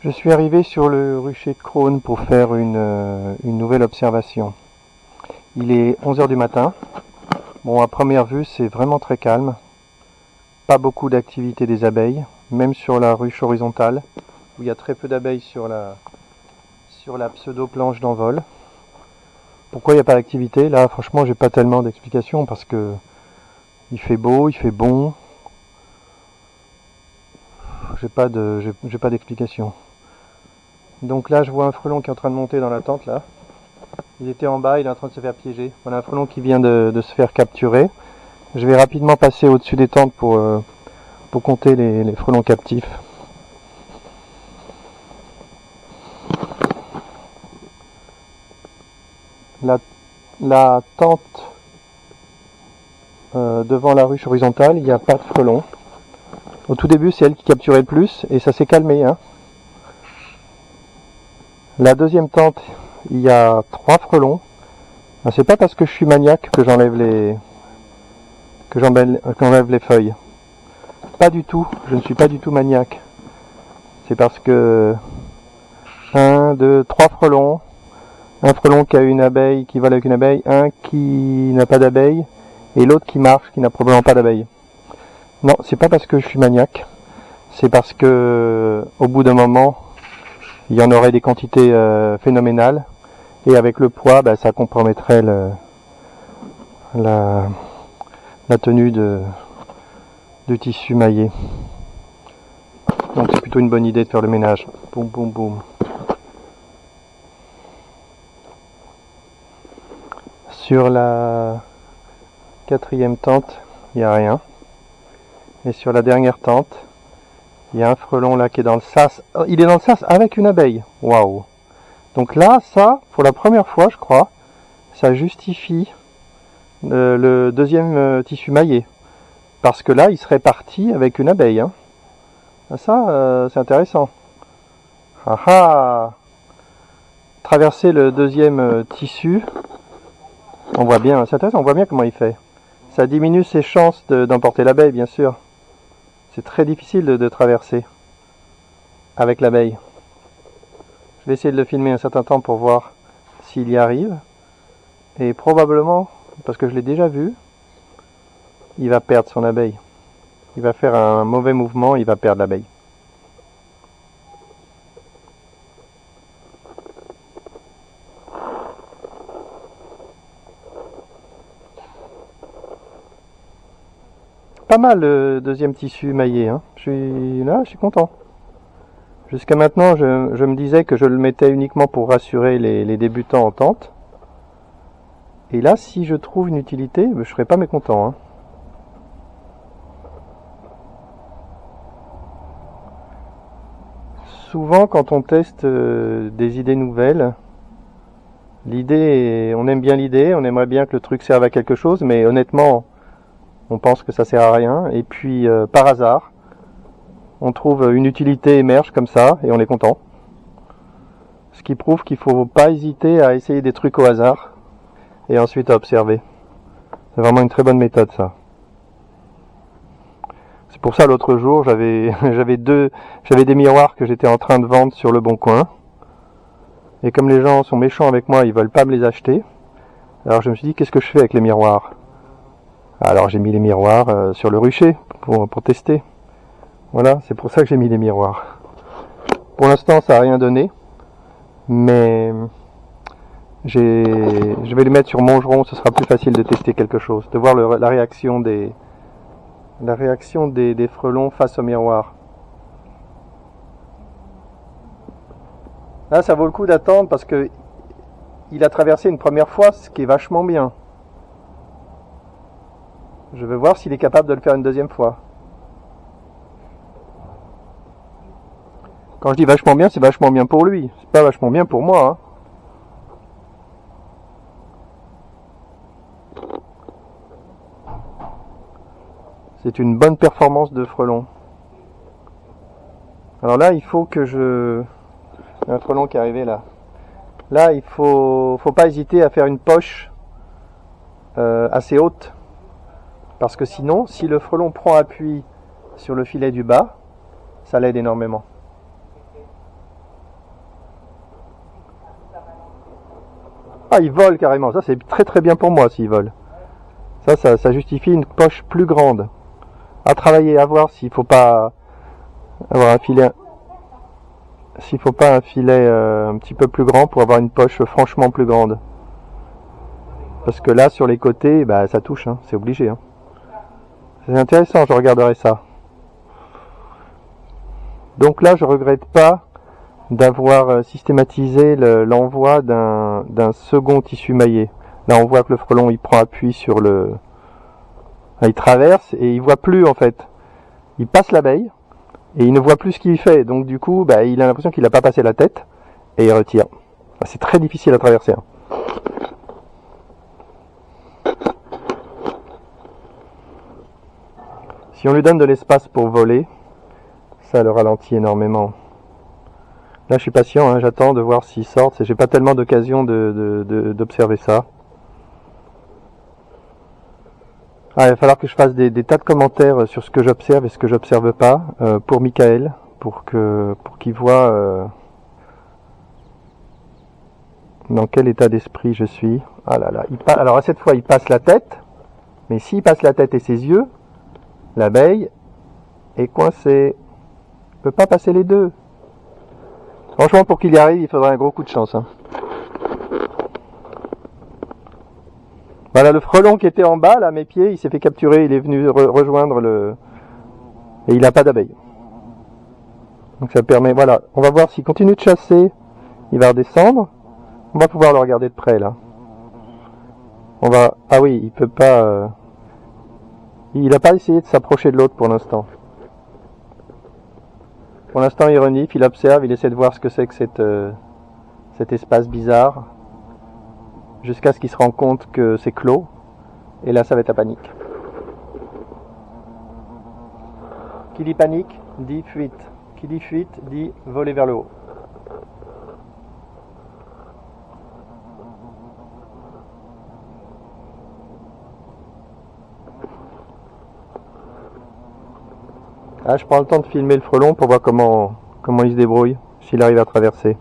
Je suis arrivé sur le rucher de Crosne pour faire une nouvelle observation. Il est 11 heures du matin. Bon, à première vue, c'est vraiment très calme. Pas beaucoup d'activité des abeilles, même sur la ruche horizontale, où il y a très peu d'abeilles sur la pseudo-planche d'envol. Pourquoi il n'y a pas d'activité? Là, franchement, j'ai pas tellement d'explications parce que il fait beau, il fait bon. J'ai pas d'explication. Donc là, je vois un frelon qui est en train de monter dans la tente là. Il était en bas, il est en train de se faire piéger. Voilà un frelon qui vient de se faire capturer. Je vais rapidement passer au-dessus des tentes pour compter les frelons captifs. La tente devant la ruche horizontale, il n'y a pas de frelons. Au tout début, c'est elle qui capturait le plus et ça s'est calmé. Hein. La deuxième tente, il y a 3 frelons. C'est pas parce que je suis maniaque que j'enlève les feuilles. Pas du tout, je ne suis pas du tout maniaque. C'est parce que 1, 2, 3 frelons, un frelon qui a une abeille, qui vole avec une abeille, un qui n'a pas d'abeille, et l'autre qui marche, qui n'a probablement pas d'abeille. Non, c'est pas parce que je suis maniaque, c'est parce que au bout d'un moment, il y en aurait des quantités phénoménales, et avec le poids, ça compromettrait la tenue du tissu maillé. Donc c'est plutôt une bonne idée de faire le ménage. Boum boum boum. Sur la 4e tente, il n'y a rien. Et sur la dernière tente, il y a un frelon là qui est dans le sas. Il est dans le sas avec une abeille. Waouh. Donc là, ça, pour la première fois, je crois, ça justifie le deuxième tissu maillé. Parce que là, il serait parti avec une abeille. Hein. Ça, c'est intéressant. Ah ah. Traverser le deuxième tissu, on voit bien, c'est intéressant, on voit bien comment il fait. Ça diminue ses chances d'emporter l'abeille, bien sûr. C'est très difficile de traverser avec l'abeille. Je vais essayer de le filmer un certain temps pour voir s'il y arrive. Et probablement, parce que je l'ai déjà vu, il va perdre son abeille. Il va faire un mauvais mouvement, il va perdre l'abeille. Pas mal le deuxième tissu maillé. Hein. Je suis content. Jusqu'à maintenant, je me disais que je le mettais uniquement pour rassurer les débutants en tente. Et là, si je trouve une utilité, je ne serais pas mécontent. Hein. Souvent, quand on teste des idées nouvelles, on aime bien l'idée, on aimerait bien que le truc serve à quelque chose, mais honnêtement, on pense que ça sert à rien. Et puis, par hasard, on trouve une utilité émerge comme ça, et on est content. Ce qui prouve qu'il ne faut pas hésiter à essayer des trucs au hasard, et ensuite à observer. C'est vraiment une très bonne méthode, ça. C'est pour ça l'autre jour, j'avais des miroirs que j'étais en train de vendre sur le Bon Coin. Et comme les gens sont méchants avec moi, ils veulent pas me les acheter. Alors je me suis dit, qu'est-ce que je fais avec les miroirs? Alors j'ai mis les miroirs sur le rucher pour tester. Voilà, c'est pour ça que j'ai mis les miroirs. Pour l'instant, ça n'a rien donné. Mais je vais les mettre sur Mongeron, ce sera plus facile de tester quelque chose, de voir la réaction des frelons face au miroir. Là, ça vaut le coup d'attendre parce que il a traversé une première fois, ce qui est vachement bien. Je vais voir s'il est capable de le faire une deuxième fois. Quand je dis vachement bien, c'est vachement bien pour lui. C'est pas vachement bien pour moi. Hein. C'est une bonne performance de frelon. Alors là, il faut que je... Il y a un frelon qui est arrivé là. Là, il faut pas hésiter à faire une poche assez haute. Parce que sinon, si le frelon prend appui sur le filet du bas, ça l'aide énormément. Ah, il vole carrément. Ça, c'est très très bien pour moi s'il vole. Ça justifie une poche plus grande. À travailler, à voir s'il faut pas avoir un filet, s'il faut pas un filet un petit peu plus grand pour avoir une poche franchement plus grande. Parce que là, sur les côtés, bah, ça touche, hein, c'est obligé. Hein. C'est intéressant, je regarderai ça. Donc là, je regrette pas d'avoir systématisé l'envoi d'un second tissu maillé. Là, on voit que le frelon, il prend appui sur le... Il traverse et il voit plus, en fait. Il passe l'abeille et il ne voit plus ce qu'il fait. Donc du coup, bah, il a l'impression qu'il n'a pas passé la tête et il retire. C'est très difficile à traverser. Hein. Si on lui donne de l'espace pour voler, ça le ralentit énormément. Là, je suis patient, hein, j'attends de voir s'ils sortent. J'ai pas tellement d'occasion d'observer ça. Ah, il va falloir que je fasse des tas de commentaires sur ce que j'observe et ce que j'observe pas pour Michael, pour qu'il voit dans quel état d'esprit je suis. Ah là là, alors à cette fois il passe la tête, mais s'il passe la tête et ses yeux, l'abeille est coincée. Il peut pas passer les deux. Franchement, pour qu'il y arrive, il faudrait un gros coup de chance. Hein. Voilà, le frelon qui était en bas, là, à mes pieds, il s'est fait capturer, il est venu rejoindre le... Et il n'a pas d'abeille. Donc ça permet, voilà, on va voir s'il continue de chasser, il va redescendre. On va pouvoir le regarder de près, là. On va... Ah oui, il peut pas... Il n'a pas essayé de s'approcher de l'autre pour l'instant. Pour l'instant, il renifle, il observe, il essaie de voir ce que c'est que cet espace bizarre, jusqu'à ce qu'il se rende compte que c'est clos. Et là, ça va être la panique. Qui dit panique, dit fuite. Qui dit fuite, dit voler vers le haut. Ah, je prends le temps de filmer le frelon pour voir comment il se débrouille, s'il arrive à traverser.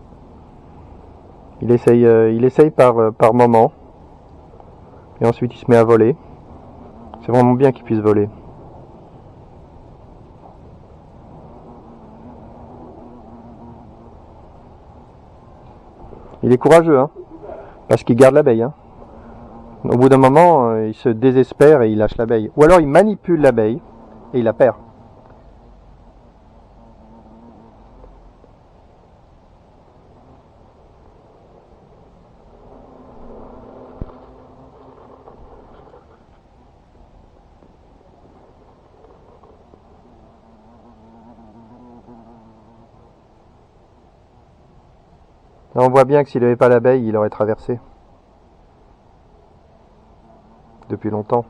Il essaye par moment, et ensuite il se met à voler. C'est vraiment bien qu'il puisse voler. Il est courageux, hein, parce qu'il garde l'abeille. Hein. Au bout d'un moment, il se désespère et il lâche l'abeille. Ou alors il manipule l'abeille et il la perd. Là, on voit bien que s'il n'avait pas l'abeille, il aurait traversé. Depuis longtemps.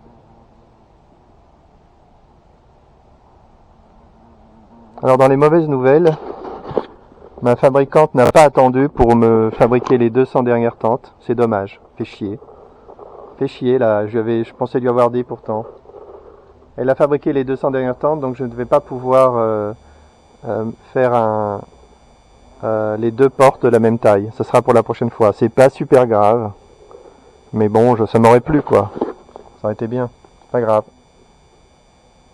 Alors dans les mauvaises nouvelles, ma fabricante n'a pas attendu pour me fabriquer les 200 dernières tentes. C'est dommage, fait chier. Fait chier là, je pensais lui avoir dit pourtant. Elle a fabriqué les 200 dernières tentes, donc je ne vais pas pouvoir faire les deux portes de la même taille. Ça sera pour la prochaine fois. C'est pas super grave. Mais bon, ça m'aurait plu quoi. Ça aurait été bien. Pas grave.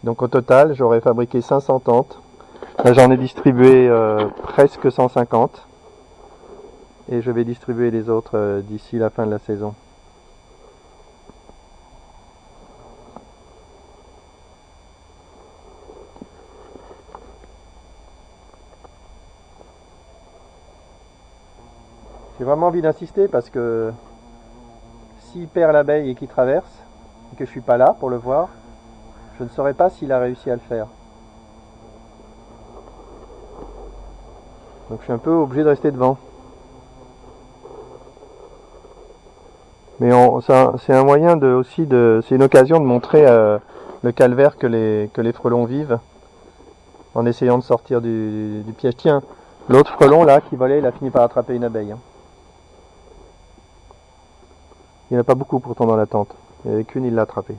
Donc au total, j'aurais fabriqué 500 tentes. Là, j'en ai distribué presque 150. Et je vais distribuer les autres d'ici la fin de la saison. J'ai vraiment envie d'insister parce que s'il perd l'abeille et qu'il traverse, et que je suis pas là pour le voir, je ne saurais pas s'il a réussi à le faire. Donc je suis un peu obligé de rester devant. Mais c'est un moyen c'est une occasion de montrer le calvaire que les frelons vivent en essayant de sortir du piège. Tiens, l'autre frelon là qui volait, il a fini par attraper une abeille. Hein. Il n'y en a pas beaucoup pourtant dans la tente. Il n'y en avait qu'une, il l'a attrapée.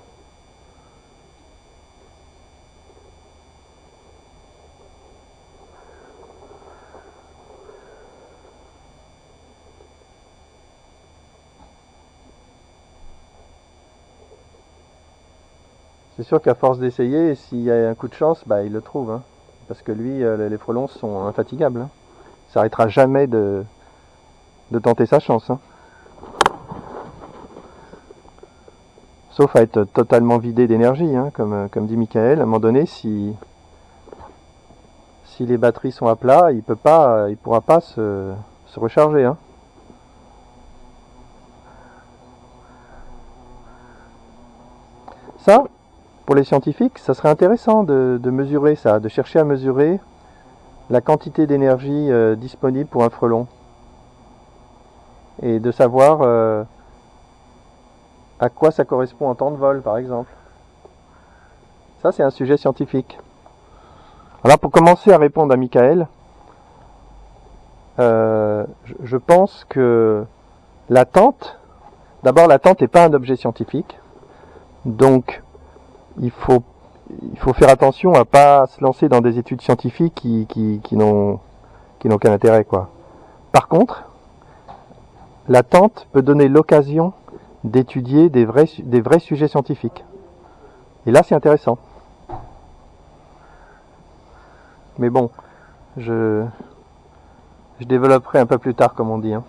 C'est sûr qu'à force d'essayer, s'il y a un coup de chance, bah, il le trouve. Hein. Parce que lui, les frelons sont infatigables. Hein. Il s'arrêtera jamais de tenter sa chance. Hein. Sauf à être totalement vidé d'énergie, hein, comme dit Michael. À un moment donné, si les batteries sont à plat, il pourra pas se recharger. Hein. Ça, pour les scientifiques, ça serait intéressant de mesurer ça, de chercher à mesurer la quantité d'énergie disponible pour un frelon. Et de savoir à quoi ça correspond en temps de vol, par exemple. Ça, c'est un sujet scientifique. Alors, pour commencer à répondre à Michael, je pense que d'abord, la tente n'est pas un objet scientifique. Donc, il faut faire attention à pas se lancer dans des études scientifiques qui n'ont qu'un intérêt, quoi. Par contre, la tente peut donner l'occasion d'étudier des vrais sujets scientifiques. Et là, c'est intéressant. Mais bon, je développerai un peu plus tard, comme on dit. Hein.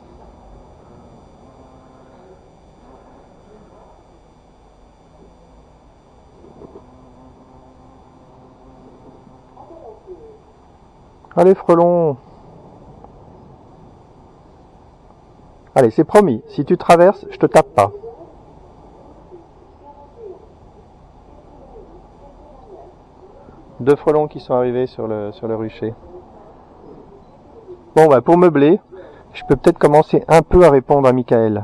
Allez, frelon. Allez, c'est promis. Si tu traverses, je te tape pas. Deux frelons qui sont arrivés sur le rucher. Bon, bah, pour meubler, je peux peut-être commencer un peu à répondre à Michael.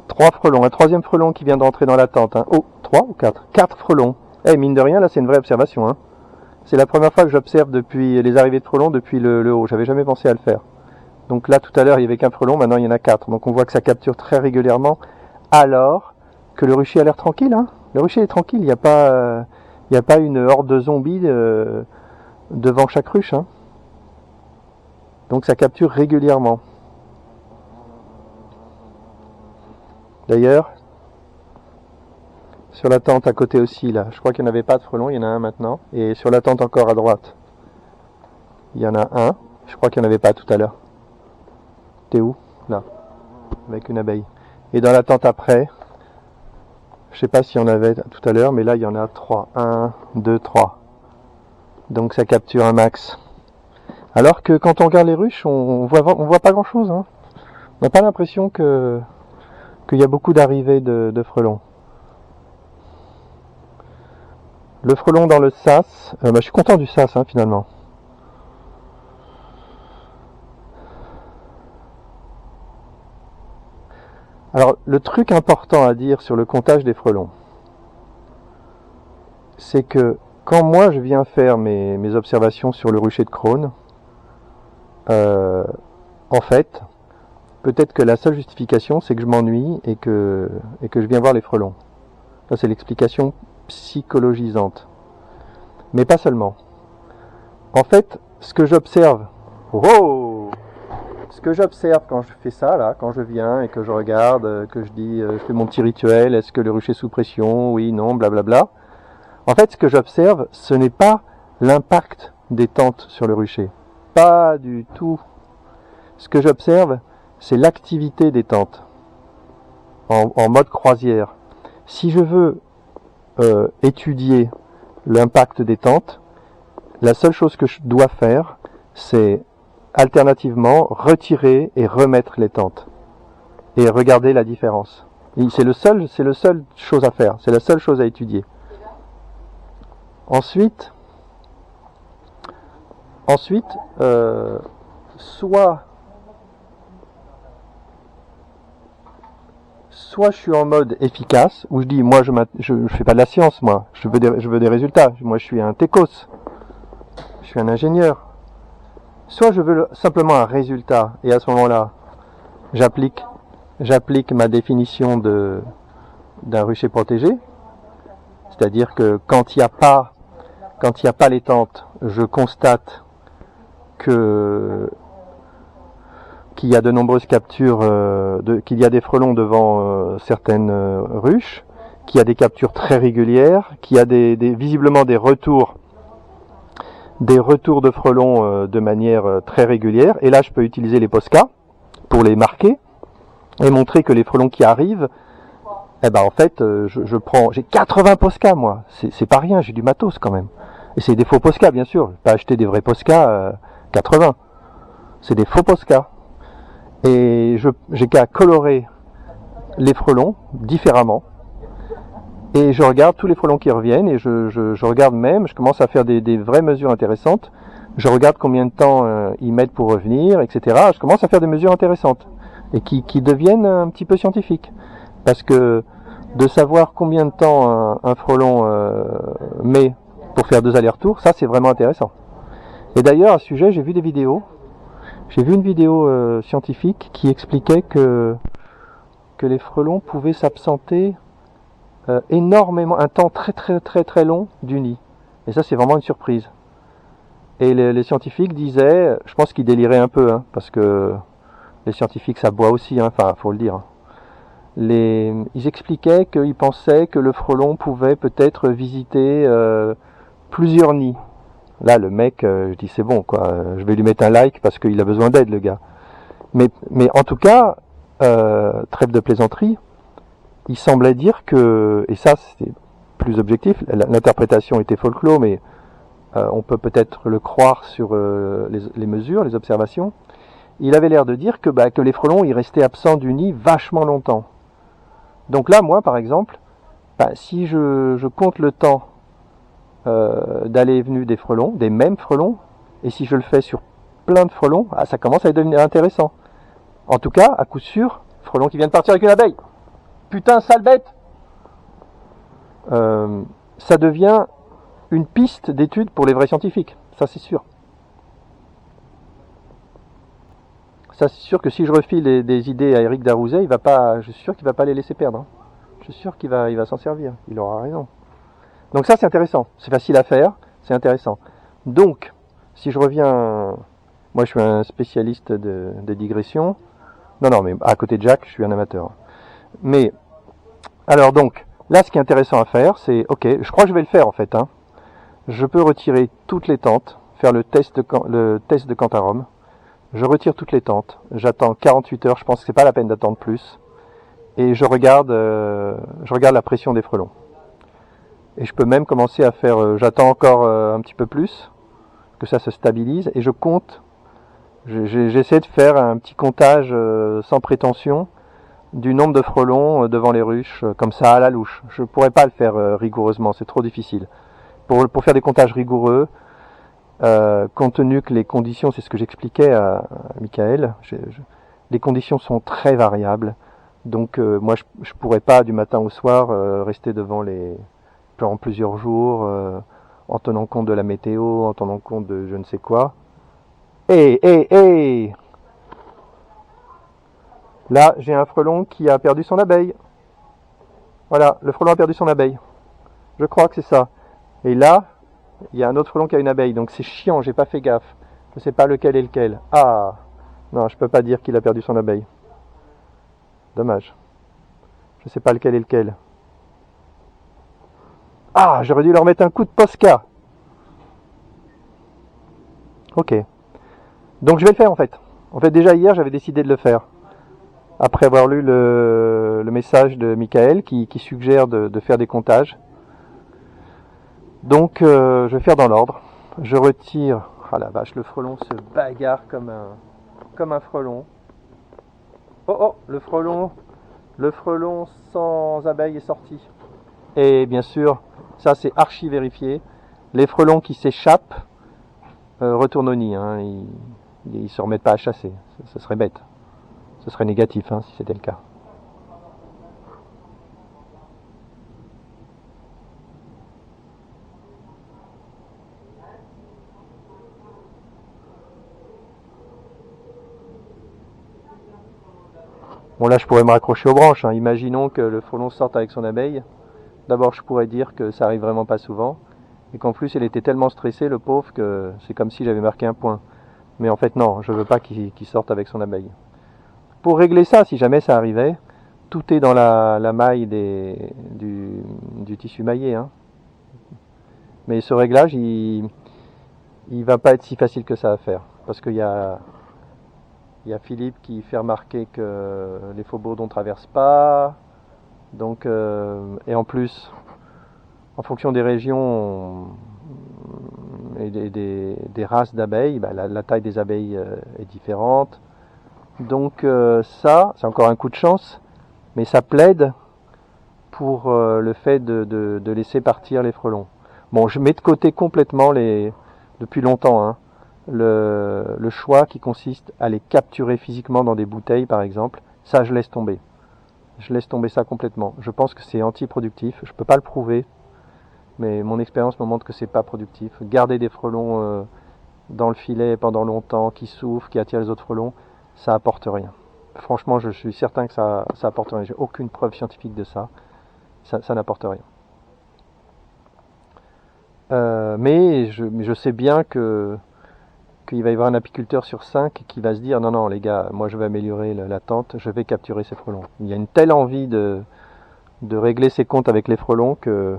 3 frelons. Un troisième frelon qui vient d'entrer dans la tente. Hein. Oh, 3 ou 4 4 frelons. Eh, mine de rien, là, c'est une vraie observation. Hein. C'est la première fois que j'observe depuis les arrivées de frelons depuis le haut. J'avais jamais pensé à le faire. Donc là, tout à l'heure, il y avait qu'un frelon, maintenant il y en a 4. Donc on voit que ça capture très régulièrement, alors que le rucher a l'air tranquille. Hein. Le rucher est tranquille, il n'y a pas une horde de zombies devant chaque ruche. Hein. Donc ça capture régulièrement. D'ailleurs, sur la tente à côté aussi, là, je crois qu'il n'y en avait pas de frelons, il y en a un maintenant. Et sur la tente encore à droite, il y en a un. Je crois qu'il n'y en avait pas tout à l'heure. T'es où? Là, avec une abeille. Et dans la tente après, je sais pas s'il y en avait tout à l'heure, mais là il y en a 3. 1, 2, 3. Donc ça capture un max. Alors que quand on regarde les ruches, on voit pas grand chose. Hein. On n'a pas l'impression qu'il y a beaucoup d'arrivées de frelons. Le frelon dans le sas, je suis content du sas hein, finalement. Alors, le truc important à dire sur le comptage des frelons, c'est que quand moi je viens faire mes observations sur le rucher de Krone, en fait, peut-être que la seule justification, c'est que je m'ennuie et que je viens voir les frelons. Ça, c'est l'explication psychologisante. Mais pas seulement. En fait, ce que j'observe... Oh, ce que j'observe quand je fais ça, là, quand je viens et que je regarde, que je dis, je fais mon petit rituel, est-ce que le rucher est sous pression, oui, non, blablabla. En fait, ce que j'observe, ce n'est pas l'impact des tentes sur le rucher. Pas du tout. Ce que j'observe, c'est l'activité des tentes en mode croisière. Si je veux étudier l'impact des tentes, la seule chose que je dois faire, c'est alternativement retirer et remettre les tentes et regarder la différence. C'est le seul chose à faire, c'est la seule chose à étudier. Ensuite, soit je suis en mode efficace, où je dis, moi je fais pas de la science, moi, je veux des résultats, moi je suis un techos, je suis un ingénieur. Soit je veux simplement un résultat, et à ce moment-là, j'applique ma définition d'un rucher protégé, c'est-à-dire que quand il n'y a pas les tentes, je constate qu'il y a de nombreuses captures, qu'il y a des frelons devant certaines ruches, qui a des captures très régulières, qui a visiblement des retours de frelons de manière très régulière. Et là, je peux utiliser les Posca pour les marquer et montrer que les frelons qui arrivent, eh ben en fait, j'ai 80 Posca moi. C'est pas rien, j'ai du matos quand même. Et c'est des faux Posca, bien sûr. Je vais pas acheter des vrais Posca 80. C'est des faux Posca. Et j'ai qu'à colorer les frelons différemment. Et je regarde tous les frelons qui reviennent et je regarde même, je commence à faire des vraies mesures intéressantes. Je regarde combien de temps ils mettent pour revenir, etc. Je commence à faire des mesures intéressantes et qui deviennent un petit peu scientifiques. Parce que de savoir combien de temps un frelon met pour faire 2 allers-retours, ça c'est vraiment intéressant. Et d'ailleurs à ce sujet, j'ai vu des vidéos. J'ai vu une vidéo scientifique qui expliquait que les frelons pouvaient s'absenter énormément, un temps très long du nid. Et ça c'est vraiment une surprise. Et les scientifiques disaient, je pense qu'ils déliraient un peu, hein, parce que les scientifiques ça boit aussi, hein, enfin faut le dire. Ils expliquaient qu'ils pensaient que le frelon pouvait peut-être visiter plusieurs nids. Là le mec, je dis c'est bon quoi, je vais lui mettre un like parce qu'il a besoin d'aide le gars. Mais en tout cas, trêve de plaisanterie, il semblait dire que, et ça c'est plus objectif, l'interprétation était folklore, mais on peut peut-être le croire sur les mesures, les observations. Il avait l'air de dire que les frelons ils restaient absents du nid vachement longtemps. Donc là, moi par exemple, si je compte le temps d'aller et venue des frelons, des mêmes frelons, et si je le fais sur plein de frelons, ça commence à devenir intéressant. En tout cas, à coup sûr, frelon qui vient de partir avec une abeille. Putain, sale bête. Ça devient une piste d'étude pour les vrais scientifiques, ça c'est sûr. Ça c'est sûr que si je refile des idées à Eric Darouzet, je suis sûr qu'il va pas les laisser perdre. Hein. Je suis sûr qu'il va s'en servir, il aura raison. Donc ça c'est intéressant, c'est facile à faire, c'est intéressant. Donc, si je reviens, moi je suis un spécialiste de digression. Non, mais à côté de Jack, je suis un amateur. Mais, alors donc, là ce qui est intéressant à faire, c'est, ok, je crois que je vais le faire en fait. Hein. Je peux retirer toutes les tentes, faire le test de Cantarum. Je retire toutes les tentes, j'attends 48 heures, je pense que c'est pas la peine d'attendre plus. Et je regarde la pression des frelons. Et je peux même commencer à faire, j'attends encore un petit peu plus, que ça se stabilise, et je compte. J'essaie de faire un petit comptage sans prétention du nombre de frelons devant les ruches, comme ça à la louche. Je pourrais pas le faire rigoureusement, c'est trop difficile. Pour faire des comptages rigoureux, compte tenu que les conditions, c'est ce que j'expliquais à Michael, les conditions sont très variables. Donc moi je pourrais pas du matin au soir rester devant les pendant plusieurs jours en tenant compte de la météo, en tenant compte de je ne sais quoi. Là, j'ai un frelon qui a perdu son abeille. Voilà, le frelon a perdu son abeille. Je crois que c'est ça. Et là, il y a un autre frelon qui a une abeille. Donc c'est chiant, j'ai pas fait gaffe. Je sais pas lequel est lequel. Ah, non, je peux pas dire qu'il a perdu son abeille. Dommage. Je sais pas lequel est lequel. Ah, j'aurais dû leur mettre un coup de Posca. Ok. Donc je vais le faire en fait. En fait, déjà hier, j'avais décidé de le faire. Après avoir lu le message de Michael qui suggère de faire des comptages. Donc je vais faire dans l'ordre. Je retire. Ah la vache, le frelon se bagarre comme un frelon. Oh, le frelon sans abeille est sorti. Et bien sûr, ça c'est archi vérifié. Les frelons qui s'échappent retournent au nid. Hein. Ils se remettent pas à chasser. Ce serait bête. Ce serait négatif hein, si c'était le cas. Bon là je pourrais me raccrocher aux branches. Hein. Imaginons que le frelon sorte avec son abeille. D'abord je pourrais dire que ça arrive vraiment pas souvent. Et qu'en plus il était tellement stressé le pauvre que c'est comme si j'avais marqué un point. Mais en fait non, je veux pas qu'il sorte avec son abeille. Pour régler ça, si jamais ça arrivait, tout est dans la maille du tissu maillé, hein. Mais ce réglage, il va pas être si facile que ça à faire. Parce qu'il y a Philippe qui fait remarquer que les faux bourdons ne traversent pas. Donc, et en plus, en fonction des régions et des races d'abeilles, bah, la taille des abeilles est différente. Donc ça, c'est encore un coup de chance, mais ça plaide pour le fait de laisser partir les frelons. Bon, je mets de côté complètement depuis longtemps, hein, le choix qui consiste à les capturer physiquement dans des bouteilles, par exemple. Ça, je laisse tomber. Je laisse tomber ça complètement. Je pense que c'est antiproductif. Je peux pas le prouver, mais mon expérience me montre que c'est pas productif. Garder des frelons dans le filet pendant longtemps, qui souffrent, qui attirent les autres frelons, ça apporte rien. Franchement, je suis certain que ça apporte rien. J'ai aucune preuve scientifique de ça. Ça n'apporte rien. Mais je sais bien qu'il va y avoir un apiculteur sur 5 qui va se dire non, non, les gars, moi je vais améliorer la tente, je vais capturer ces frelons. Il y a une telle envie de régler ses comptes avec les frelons que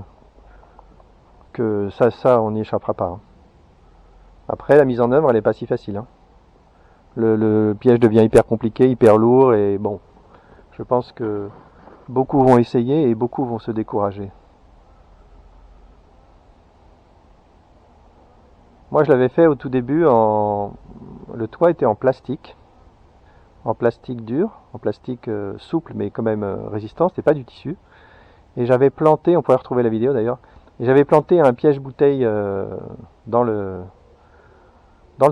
ça on n'y échappera pas, hein. Après, la mise en œuvre, elle n'est pas si facile, hein. Le piège devient hyper compliqué, hyper lourd, et bon, je pense que beaucoup vont essayer et beaucoup vont se décourager. Moi, je l'avais fait au tout début le toit était en plastique dur, en plastique souple, mais quand même résistant, c'était pas du tissu. Et j'avais planté, on pourrait retrouver la vidéo d'ailleurs, et j'avais planté un piège bouteille dans le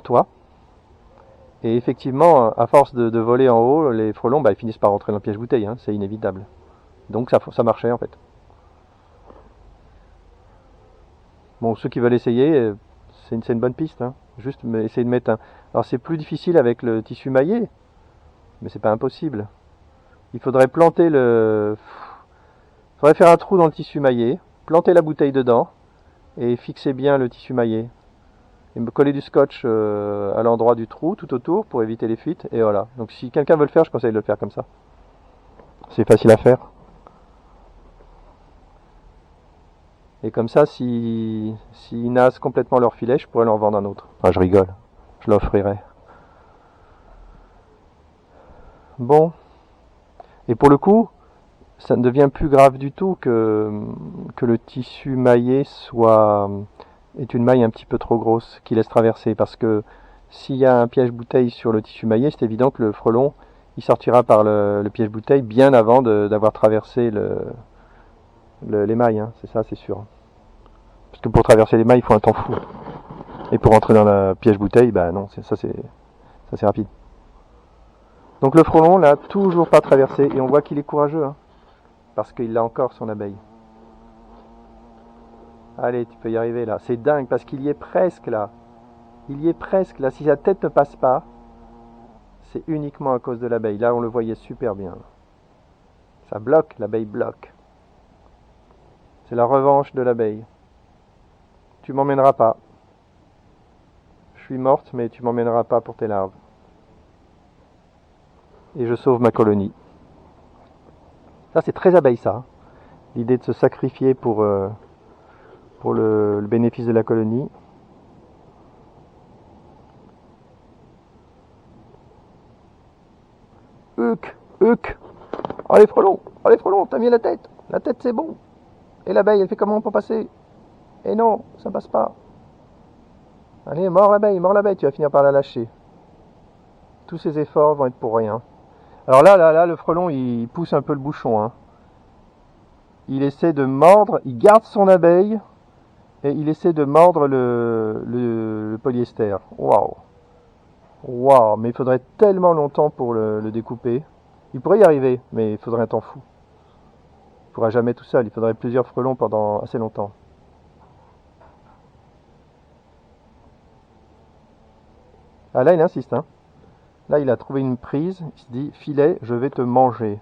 toit. Et effectivement, à force de voler en haut, les frelons, bah, ils finissent par rentrer dans le piège bouteille, hein, c'est inévitable. Donc ça marchait en fait. Bon, ceux qui veulent essayer, c'est une bonne piste, hein. Juste essayer de mettre un. Alors c'est plus difficile avec le tissu maillé, mais c'est pas impossible. Il faudrait planter le. Il faudrait faire un trou dans le tissu maillé, planter la bouteille dedans et fixer bien le tissu maillé. Et me coller du scotch à l'endroit du trou tout autour pour éviter les fuites. Et voilà. Donc si quelqu'un veut le faire, je conseille de le faire comme ça. C'est facile à faire. Et comme ça, s'ils nassent complètement leur filet, je pourrais leur vendre un autre. Enfin, je rigole. Je l'offrirai. Bon. Et pour le coup, ça ne devient plus grave du tout que le tissu maillé est une maille un petit peu trop grosse qui laisse traverser. Parce que s'il y a un piège bouteille sur le tissu maillé, c'est évident que le frelon, il sortira par le piège bouteille bien avant d'avoir traversé les mailles, hein. C'est ça, c'est sûr. Parce que pour traverser les mailles, il faut un temps fou. Et pour entrer dans la piège bouteille, bah non, ça c'est rapide. Donc le frelon l'a toujours pas traversé et on voit qu'il est courageux, hein, parce qu'il a encore son abeille. Allez, tu peux y arriver là. C'est dingue parce qu'il y est presque là. Il y est presque là. Si sa tête ne passe pas, c'est uniquement à cause de l'abeille. Là, on le voyait super bien. Ça bloque, l'abeille bloque. C'est la revanche de l'abeille. Tu m'emmèneras pas. Je suis morte, mais tu m'emmèneras pas pour tes larves. Et je sauve ma colonie. Ça, c'est très abeille, ça, hein. L'idée de se sacrifier pour le bénéfice de la colonie. Huc, huc. Oh les frelons, t'as mis la tête. La tête c'est bon. Et l'abeille, elle fait comment pour passer? Et non, ça passe pas. Allez, mors l'abeille, tu vas finir par la lâcher. Tous ces efforts vont être pour rien. Alors là, le frelon, il pousse un peu le bouchon, hein. Il essaie de mordre, il garde son abeille et il essaie de mordre le polyester. Waouh. Waouh, mais il faudrait tellement longtemps pour le découper. Il pourrait y arriver, mais il faudrait un temps fou. Il ne pourra jamais tout seul, il faudrait plusieurs frelons pendant assez longtemps. Ah là, il insiste, hein. Là, il a trouvé une prise, il se dit, filet, je vais te manger.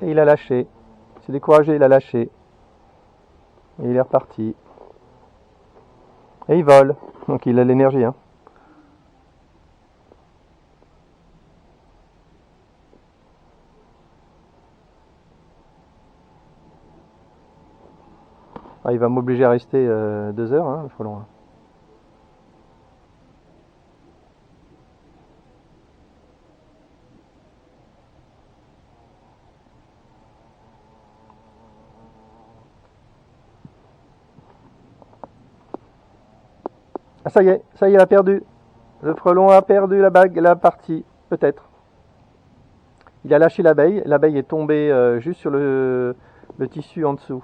Et il a lâché. Il s'est découragé, il a lâché. Et il est reparti. Et il vole. Donc il a l'énergie. Hein. Ah, il va m'obliger à rester 2 heures, hein, le frelon. Ah, ça y est, il a perdu. Le frelon a perdu la bague, la partie, peut-être. Il a lâché l'abeille est tombée juste sur le tissu en dessous.